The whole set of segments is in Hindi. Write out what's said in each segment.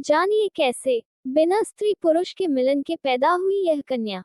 जानिए कैसे बिना स्त्री पुरुष के मिलन के पैदा हुई यह कन्या।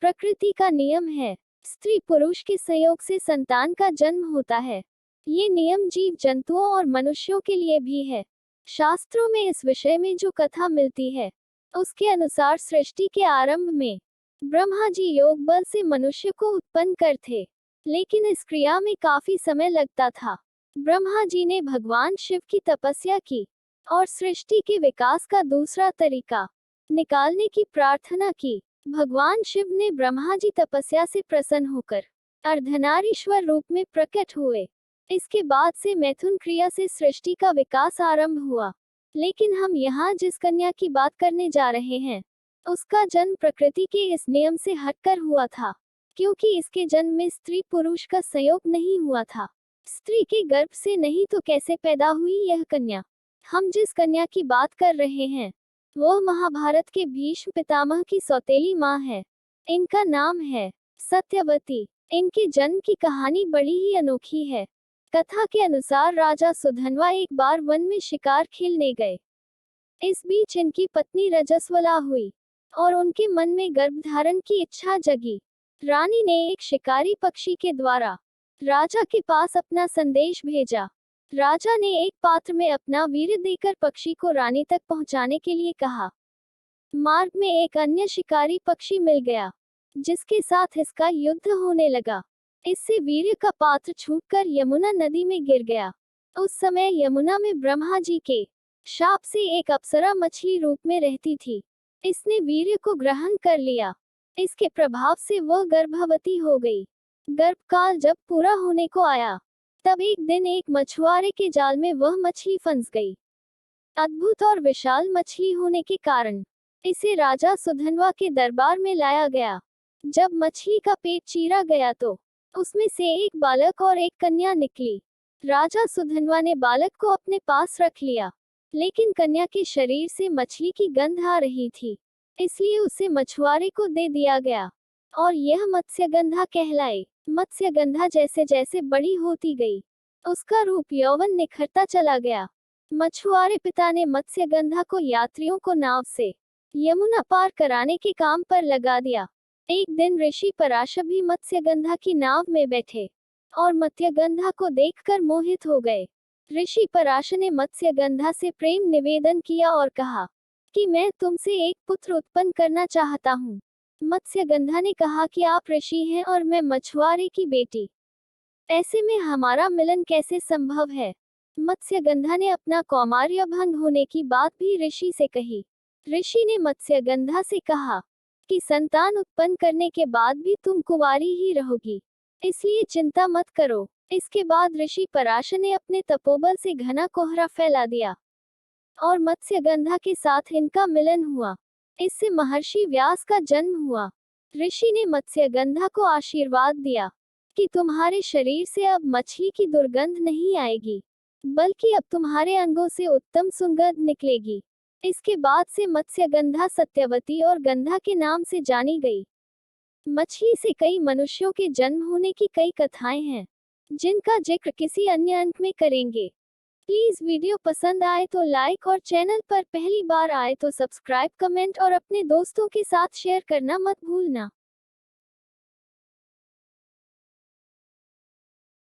प्रकृति का नियम है, स्त्री पुरुष के संयोग से संतान का जन्म होता है। ये नियम जीव जंतुओं और मनुष्यों के लिए भी है। शास्त्रों में इस विषय में जो कथा मिलती है, उसके अनुसार सृष्टि के आरंभ में ब्रह्मा जी योग बल से मनुष्य को उत्पन्न करते, लेकिन इस क्रिया में काफी समय लगता था। ब्रह्मा जी ने भगवान शिव की तपस्या की और सृष्टि के विकास का दूसरा तरीका निकालने की प्रार्थना की। भगवान शिव ने ब्रह्मा जी तपस्या से प्रसन्न होकर अर्धनारीश्वर रूप में प्रकट हुए। इसके बाद से मैथुन क्रिया से सृष्टि का विकास आरंभ हुआ। लेकिन हम यहाँ जिस कन्या की बात करने जा रहे हैं, उसका जन्म प्रकृति के इस नियम से हटकर हुआ था, क्योंकि इसके जन्म में स्त्री पुरुष का संयोग नहीं हुआ था। स्त्री के गर्भ से नहीं तो कैसे पैदा हुई यह कन्या? हम जिस कन्या की बात कर रहे हैं, वह महाभारत के भीष्म पितामह की सौतेली माँ है। इनका नाम है सत्यवती। इनके जन्म की कहानी बड़ी ही अनोखी है। कथा के अनुसार राजा सुधन्वा एक बार वन में शिकार खेलने गए। इस बीच इनकी पत्नी रजस्वला हुई और उनके मन में गर्भधारण की इच्छा जगी। रानी ने एक शिकारी पक्षी के द्वारा राजा के पास अपना संदेश भेजा। राजा ने एक पात्र में अपना वीर्य देकर पक्षी को रानी तक पहुंचाने के लिए कहा। मार्ग में एक अन्य शिकारी पक्षी मिल गया, जिसके साथ इसका युद्ध होने लगा। इससे वीर्य का पात्र छूटकर यमुना नदी में गिर गया। उस समय यमुना में ब्रह्मा जी के शाप से एक अप्सरा मछली रूप में रहती थी। इसने वीर्य को ग्रहण कर लिया। इसके प्रभाव से वह गर्भवती हो गई। गर्भकाल जब पूरा होने को आया, तब एक दिन एक मछुआरे के जाल में वह मछली फंस गई। अद्भुत और विशाल मछली होने के कारण इसे राजा सुधन्वा के दरबार में लाया गया। जब मछली का पेट चीरा गया तो उसमें से एक बालक और एक कन्या निकली। राजा सुधन्वा ने बालक को अपने पास रख लिया, लेकिन कन्या के शरीर से मछली की गंध आ रही थी, इसलिए उसे मछुआरे को दे दिया गया और यह मत्स्यगंधा कहलाई। मत्स्यगंधा जैसे जैसे बड़ी होती गई, उसका रूप यौवन निखरता चला गया। मछुआरे पिता ने मत्स्यगंधा को यात्रियों को नाव से यमुना पार कराने के काम पर लगा दिया। एक दिन ऋषि पराशर भी मत्स्यगंधा की नाव में बैठे और मत्स्यगंधा को देखकर मोहित हो गए। ऋषि पराशर ने मत्स्यगंधा से प्रेम निवेदन किया और कहा कि मैं तुमसे एक पुत्र उत्पन्न करना चाहता हूँ। मत्स्यगंधा ने कहा कि आप ऋषि हैं और मैं मछुआरे की बेटी, ऐसे में हमारा मिलन कैसे संभव है? मत्स्यगंधा ने अपना कौमार्य भंग होने की बात भी ऋषि से कही। ऋषि ने मत्स्यगंधा से कहा कि संतान उत्पन्न करने के बाद भी तुम कुंवारी ही रहोगी, इसलिए चिंता मत करो। इसके बाद ऋषि पराशर ने अपने तपोबल से घना कोहरा फैला दिया और मत्स्यगंधा के साथ इनका मिलन हुआ। इससे महर्षि व्यास का जन्म हुआ। ऋषि ने मत्स्यगंधा को आशीर्वाद दिया कि तुम्हारे शरीर से अब मछली की दुर्गंध नहीं आएगी, बल्कि अब तुम्हारे अंगों से उत्तम सुगंध निकलेगी। इसके बाद से मत्स्यगंधा सत्यवती और गंधा के नाम से जानी गई। मछली से कई मनुष्यों के जन्म होने की कई कथाएं हैं, जिनका जिक्र किसी अन्य अंक में करेंगे। प्लीज वीडियो पसंद आए तो लाइक और चैनल पर पहली बार आए तो सब्सक्राइब, कमेंट और अपने दोस्तों के साथ शेयर करना मत भूलना।